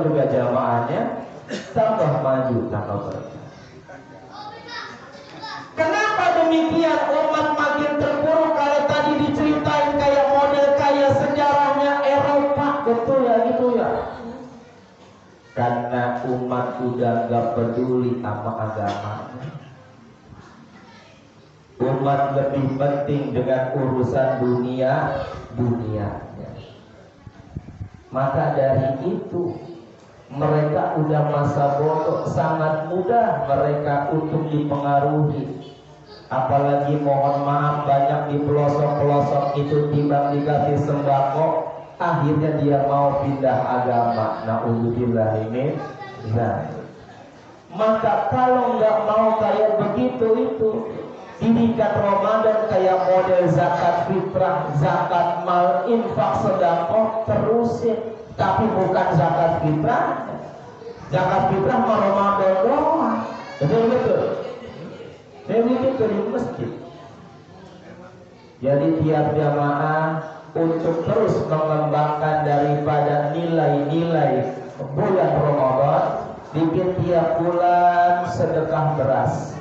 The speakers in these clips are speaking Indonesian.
juga jamaahnya tambah maju, tambah berkah. Kenapa demikian? Umat makin terpuruk. Kalau tadi diceritain kayak model kayak sejarahnya Eropa, betul ya gitu ya. Karena umat udah gak peduli sama agamanya. Umat lebih penting dengan urusan dunianya. Maka dari itu mereka udah masa bodoh, sangat mudah mereka untuk dipengaruhi. Apalagi mohon maaf banyak di pelosok-pelosok itu timbang dikasih sembako, akhirnya dia mau pindah agama. Na'udzubillah ini. Maka kalau nggak mau kayak begitu itu, didikan Ramadan kayak model zakat fitrah, zakat mal, infak, sedekah, terusin. Tapi bukan zakat fitrah. Zakat fitrah mah Ramadan doang. Betul. Saya begitu di masjid. Jadi tiap jamaah untuk terus mengembangkan daripada nilai-nilai bulan Ramadan, bikin tiap bulan sedekah beras.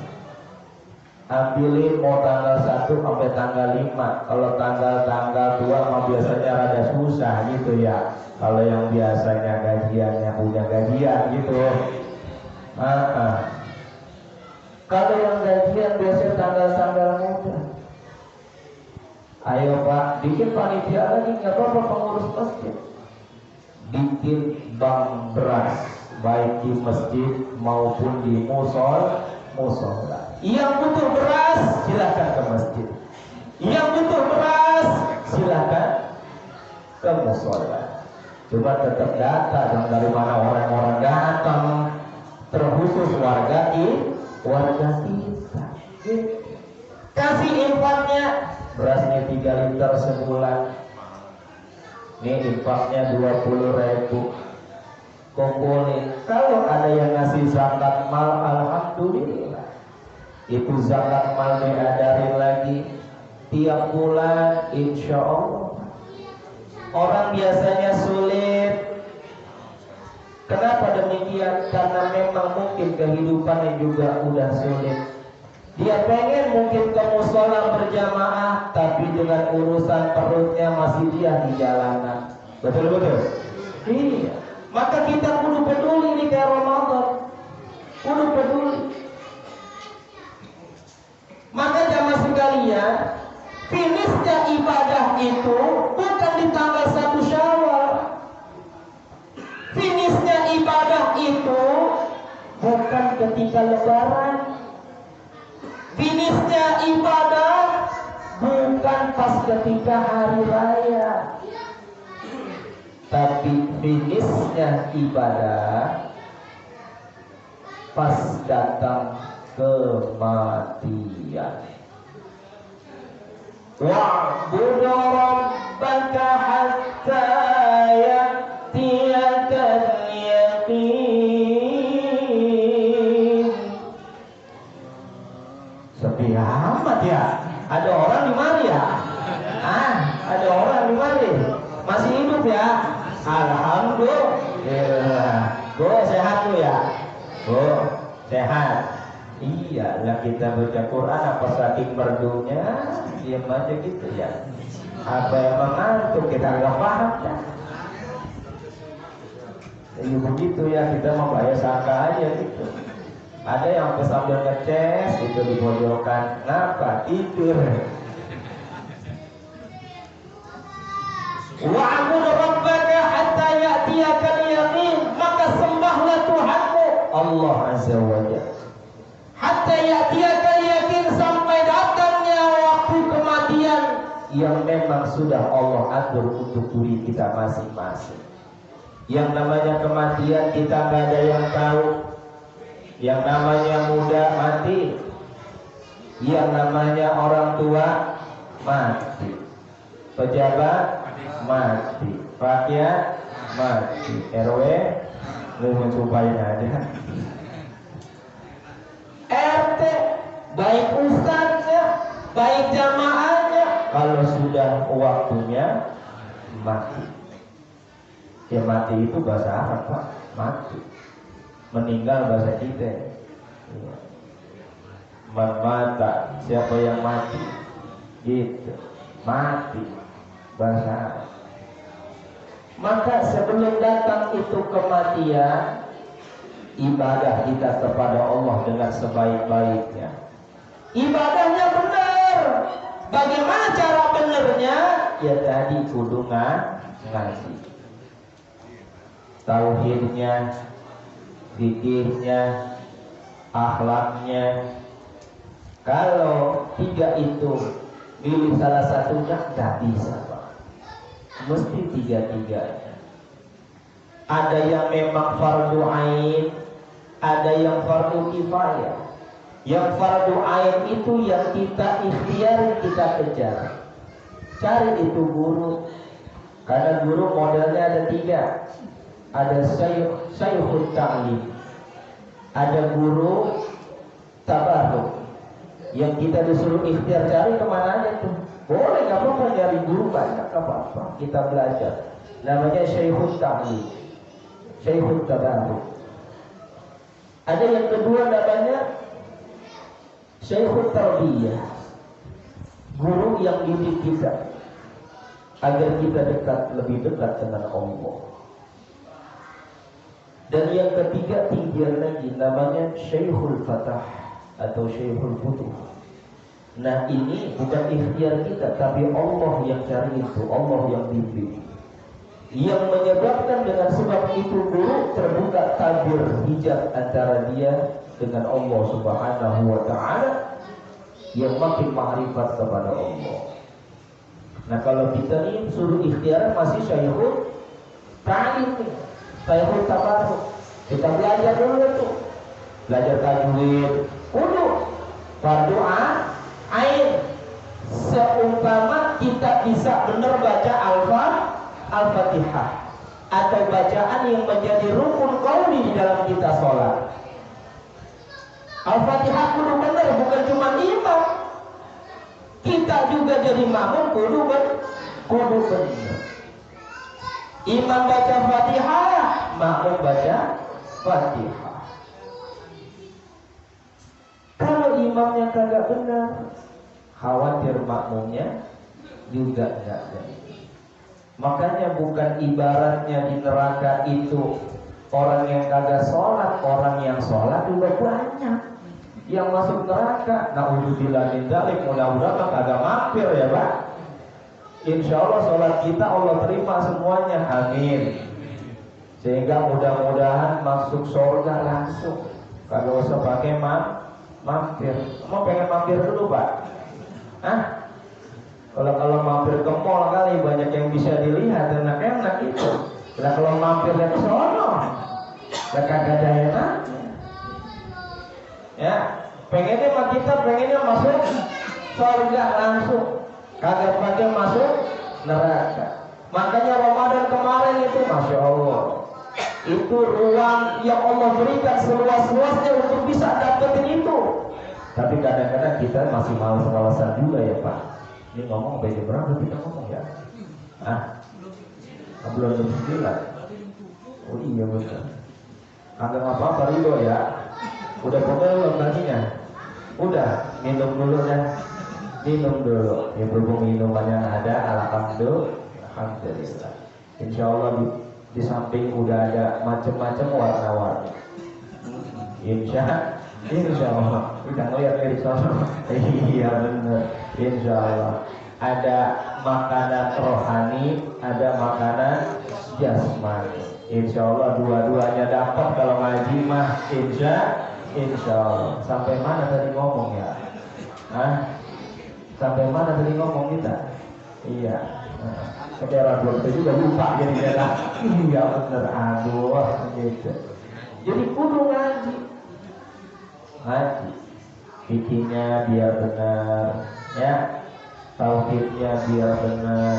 Ambilin mau tanggal 1 sampai tanggal 5. Kalau tanggal 2 mah biasanya rada susah gitu ya. Kalau yang biasanya gajiannya punya gajian gitu. Kalau yang gajian biasanya tanggal-tanggal muda. Ayo Pak, bikin panitia lagi, nggak apa-apa pengurus masjid. Bikin bank beras, baik di masjid maupun di musola. Yang butuh beras silakan ke masjid. Yang butuh beras silakan ke musola. Coba tetap data dong dari mana orang-orang datang. Terkhusus warga kita. Kasih infaknya, berasnya 3 liter sebulan. Ini infaknya 20.000. Kumpulin. Kalau ada yang ngasih zakat mal, alhamdulillah. Itu zakat mal diadarin lagi tiap bulan, insya Allah. Orang biasanya sulit. Kenapa demikian? Karena memang mungkin kehidupannya juga udah sulit. Dia pengen mungkin ke musola berjamaah, tapi dengan urusan perutnya masih dia di jalanan. Betul? Iya. Maka kita kudu peduli nih kayak Ramadan. Kudu peduli. Maka jamaah sekalian, finishnya ibadah itu bukan di tanggal 1 Syawal. Finishnya ibadah itu bukan ketika lebaran. Finishnya ibadah bukan pas ketika hari raya. Tapi finishnya ibadah pas datang kematian. Wa'budu rabbaka hatta ya'tiyakal yaqin. Sepi amat ya. Ada orang di mari ya? Ada orang di mari. Masih hidup ya? Alhamdulillah. Sehat tuh ya? Sehat. Iyalah kita baca Quran apa saking merdunya, diam aja gitu ya. Apa yang mengantuk kita nggak paham ya. Jadi begitu ya, kita mau bayar sangka aja gitu. Ada yang sambil ngeces itu di pojokan, kenapa tidur? Wa'budu rabbaka hatta ya'tiyakal yaqin, maka sembahlah Tuhanmu Allah Azza wa Jalla. Hatta ya'tiyakal yaqin, sampai datangnya waktu kematian yang memang sudah Allah atur untuk diri kita masing-masing. Yang namanya kematian kita nggak ada yang tahu. Yang namanya muda mati, yang namanya orang tua mati, pejabat mati, rakyat mati, RW lu cobain aja, RT baik ustadznya baik jamaahnya, kalau sudah waktunya mati. Ya mati itu bahasa Arab Pak, mati. Meninggal bahasa kita. Ya. Mata, siapa yang mati? Gitu. Mati bahasa Arab. Maka sebelum datang itu kematian, ibadah kita kepada Allah dengan sebaik-baiknya. Ibadahnya benar. Bagaimana cara benernya? Ya tadi kudu ngaji. Tauhidnya, fikihnya, akhlaknya. Kalau tiga itu pilih salah satunya, nggak bisa Pak. Mesti tiga-tiganya. Ada yang memang fardu ain, ada yang fardu kifayah. Yang fardu ain itu yang kita ikhtiar, kita kejar. Cari itu guru. Karena guru modelnya ada tiga. Ada syaikhul ta'lim, ada guru tabarruk. Yang kita disuruh ikhtiar cari kemana aja tuh. Boleh, gak apa-apa nyari guru banyak, gak apa-apa. Kita belajar. Namanya syaikhul ta'lim, syaikhul tabarruk. Ada yang kedua namanya syaikhul tarbiyah, guru yang didik kita agar kita lebih dekat dengan Allah. Dan yang ketiga tinggal lagi namanya Syekhul Fatah atau Syekhul Futuh. Nah ini bukan ikhtiar kita, tapi Allah yang cari itu, Allah yang bimbing. Yang menyebabkan dengan sebab itu guru terbuka tabir hijab antara dia dengan Allah Subhanahu wa Ta'ala, yang makin makrifat kepada Allah. Nah kalau kita ini suruh ikhtiar masih Syekhul Ta'lim, Syekhul Tabarruk. Kita belajar dulu tuh, belajar tajwid, kudu fardu ain. Seumpama kita bisa benar baca Al-Fatihah atau bacaan yang menjadi rukun qauli di dalam kita sholat. Al-Fatihah kudu benar, bukan cuma imam. Kita juga jadi makmum kudu benar. Imam baca Fatihah, makmum baca Fatihah. Kalau imamnya kagak benar, khawatir makmumnya juga enggak jadi. Makanya bukan ibaratnya di neraka itu orang yang kagak sholat, orang yang sholat juga banyak yang masuk neraka. Na'udzubillah min dzalik, mudah-mudahan kagak mampir ya Pak. Insya Allah sholat kita Allah terima semuanya, amin. Sehingga mudah-mudahan masuk surga langsung, kalau usah pakai mampir. Mau pengen mampir dulu Pak? Kalau mampir ke mall kali banyak yang bisa dilihat, enak-enak itu. Nah kalau mampir ke sono, kagak ada enaknya. Ya, pengennya mah kita pengennya masuk surga langsung, kagak pakai masuk neraka. Makanya Ramadan kemarin itu Masya Allah, itu ruang yang Allah berikan seluas-luasnya untuk bisa dapetin itu. Tapi kadang-kadang kita masih malas-malasan juga ya Pak. Ini ngomong beda berapa kita ngomong ya? Belum jam 9. Oh iya betul. Agak apa-apa Ridho ya. Udah pokoknya belum baginya. Udah, minum dulu dah. Minum dulu. Ya berhubung minumannya ada, alhamdulillah. Insya Allah di samping udah ada macam-macam warna-warni. Insya Allah. Udah ngeliat dari sana. Iya benar. Insya Allah. Ada makanan rohani, ada makanan jasmani. Insya Allah dua-duanya dapat kalau ngaji mah. Insya Allah. Sampai mana tadi ngomong ya? Sampai mana tadi ngomong kita? Iya. Saudara belum juga lupa jadi kita. Iya benar. Aduh, gitu. Jadi kudu ngaji. Fikihnya biar benar, ya. Tauhidnya biar benar.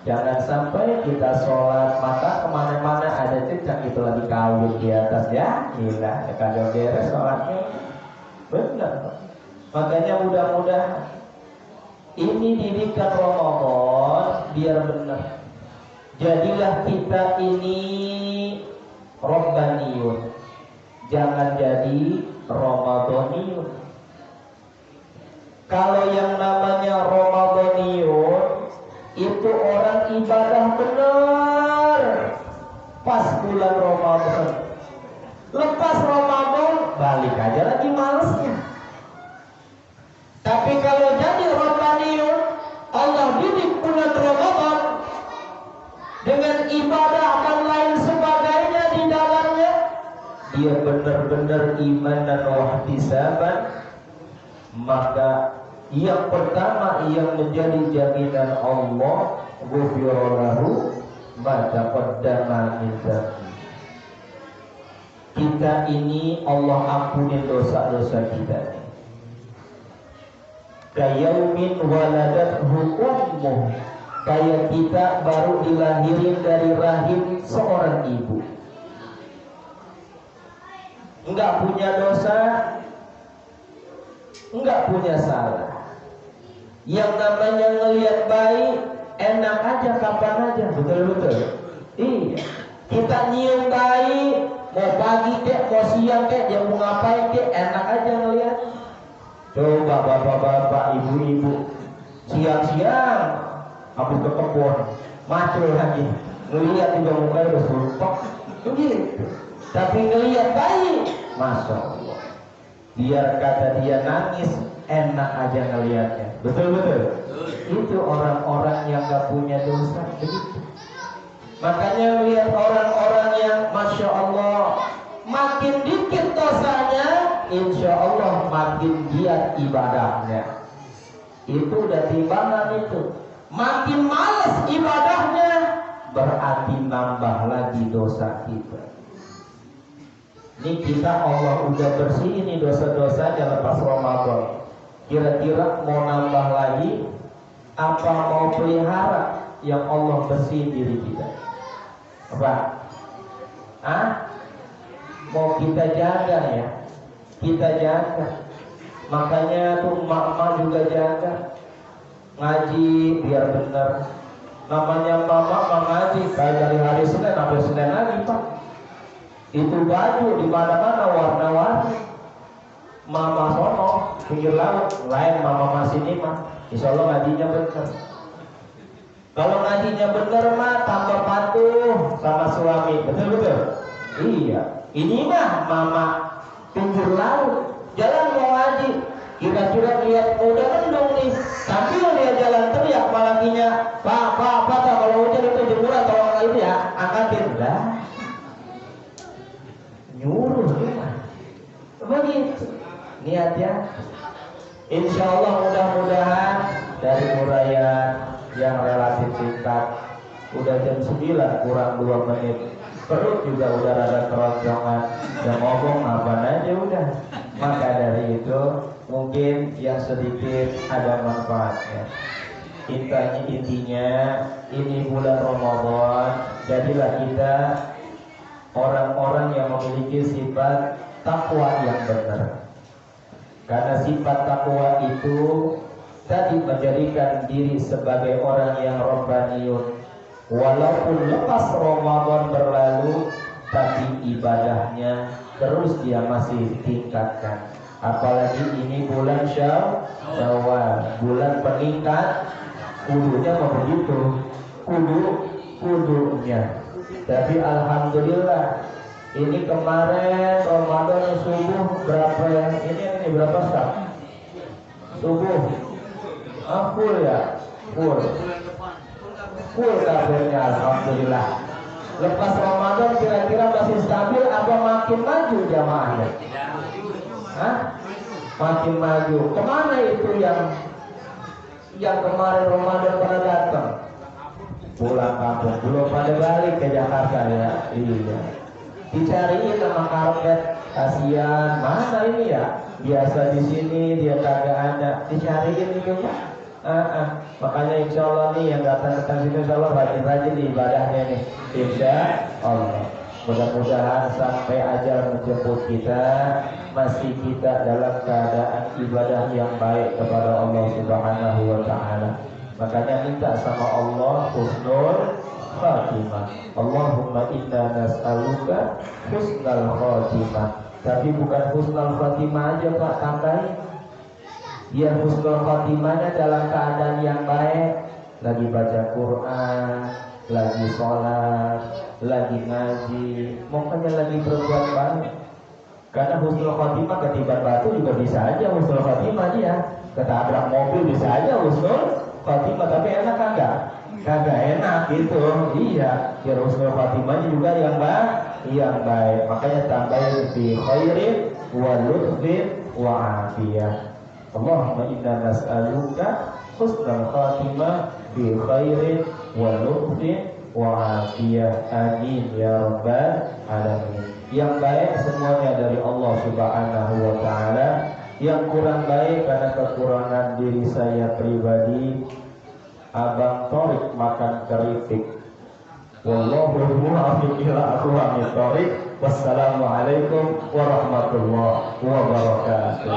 Jangan sampai kita sholat maka kemana-mana ada cecak itu lagi kawin di atas ya. Gila, ya kagak beres sholatnya. Benar. Makanya mudah-mudahan ini didikan Ramadan biar benar. Jadilah kita ini Rabbaniyun, jangan jadi Ramadhaniyun. Kalau yang namanya Ramadhaniyun itu orang ibadah benar pas bulan Ramadan. Lepas Ramadan balik aja lagi malesnya. Tapi kalau jadi Rabbaniyun, Allah didik bulan Ramadan dengan ibadah dan lain sebagainya di dalamnya, dia benar-benar iman dan wahtisaban, maka yang pertama yang menjadi jaminan Allah, ghufira lahu ma taqaddama min dzambi. Kita ini Allah ampuni dosa-dosa kita. Kayaumin waladathu ummuh, kayak kita baru dilahirin dari rahim seorang ibu, enggak punya dosa, enggak punya salah. Yang namanya ngelihat bayi enak aja kapan aja, betul-betul. Iya, kita nyium bayi mau pagi kek, mau siang kek, dia mau ngapain kek, enak aja ngelihat. Coba bapak-bapak, ibu-ibu, siang-siang habis ke kebun, macul lagi, ngelihat juga mukanya udah sumpah, begitu. Tapi ngelihat bayi, masya Allah, biar kata dia nangis, enak aja ngelihatnya, betul-betul. Itu orang-orang yang gak punya dosa, begitu. Makanya lihat orang-orang yang masya Allah makin dikit dosanya, insya Allah makin giat ibadahnya. Itu udah timbangan itu. Makin malas ibadahnya, berarti nambah lagi dosa kita. Ini kita Allah udah bersih ini dosa-dosanya lepas Ramadan. Kira-kira mau nambah lagi apa mau pelihara yang Allah bersih diri kita? Apa? Mau kita jaga ya? Kita jaga. Makanya tuh emak-emak juga jaga. Ngaji biar benar. Namanya mama ngaji kayak dari hari Senin sampai Senin lagi Pak. Itu baju di mana-mana warna-warni. Mama sono pinggir laut, lain mama sini mah. Insya Allah ngajinya benar. Kalau ngajinya benar mah tambah patuh sama suami, betul-betul. Iya. Ini mah mama pinggir laut, jalan mau ngaji, kira-kira lihat udah mendung nih, sambil lihat jalan teriak malakinya, pak kalau hujan itu jemuran tolong itu ya, angkatin dah, nyuruh ya, begitu niatnya. Insya Allah mudah-mudahan dari uraian yang relatif singkat, udah jam 9 kurang 2 menit. Perut juga udah rada keroncongan, udah ngomong apa aja udah. Maka dari itu mungkin yang sedikit ada manfaatnya. Intinya ini bulan Ramadan, jadilah kita orang-orang yang memiliki sifat takwa yang benar. Karena sifat takwa itu tadi menjadikan diri sebagai orang yang Rabbaniyun. Walaupun lepas Ramadan berlalu, tapi ibadahnya terus dia masih tingkatkan. Apalagi ini bulan Syawal, bulan peningkat, kudunya mau begitu, kudunya. Tapi alhamdulillah, ini kemarin Ramadan subuh berapa ya? Ini berapa sah? Subuh, full ya, full kabarnya alhamdulillah. Lepas Ramadan kira-kira masih stabil apa makin maju jamaahnya? Makin maju. Kemana itu yang kemarin Ramadan pada datang? Pulang kampung, belum pada balik ke Jakarta ya. Iya. Dicariin sama karpet, kasihan. Mana ini ya? Biasa di sini dia kagak ada. Dicariin itu Pak. Makanya insya Allah nih yang datang sini insya Allah rajin-rajin di ibadahnya nih, insya Allah. Mudah-mudahan sampai ajal menjemput kita masih kita dalam keadaan ibadah yang baik kepada Allah Subhanahu wa Ta'ala. Makanya minta sama Allah husnul khatimah. Allahumma inna nas'aluka husnal khatimah. Tapi bukan husnul khatimah aja Pak, tambahin. Biar husnul khatimahnya dalam keadaan yang baik, lagi baca Quran, lagi sholat, lagi ngaji, pokoknya lagi berbuat baik. Karena husnul khatimah ketiban batu juga bisa aja husnul khatimah dia. Ketabrak mobil bisa aja husnul khatimah, tapi enak kagak? Kagak enak gitu. Iya, biar husnul khatimahnya juga yang baik. Makanya tambahin bi khairin wa lutfin wa afiyah. Allahumma inna nas'aluka husnul khatimah bi khairin wa lutfin wa afiyah. Amin ya rabbal alamin. Yang baik semuanya dari Allah Subhanahu wa taala. Yang kurang baik karena kekurangan diri saya pribadi. Abang Torik makan keripik. Wallahu muwaffiq ila aqwamit thoriq. Wassalamualaikum warahmatullahi wabarakatuh.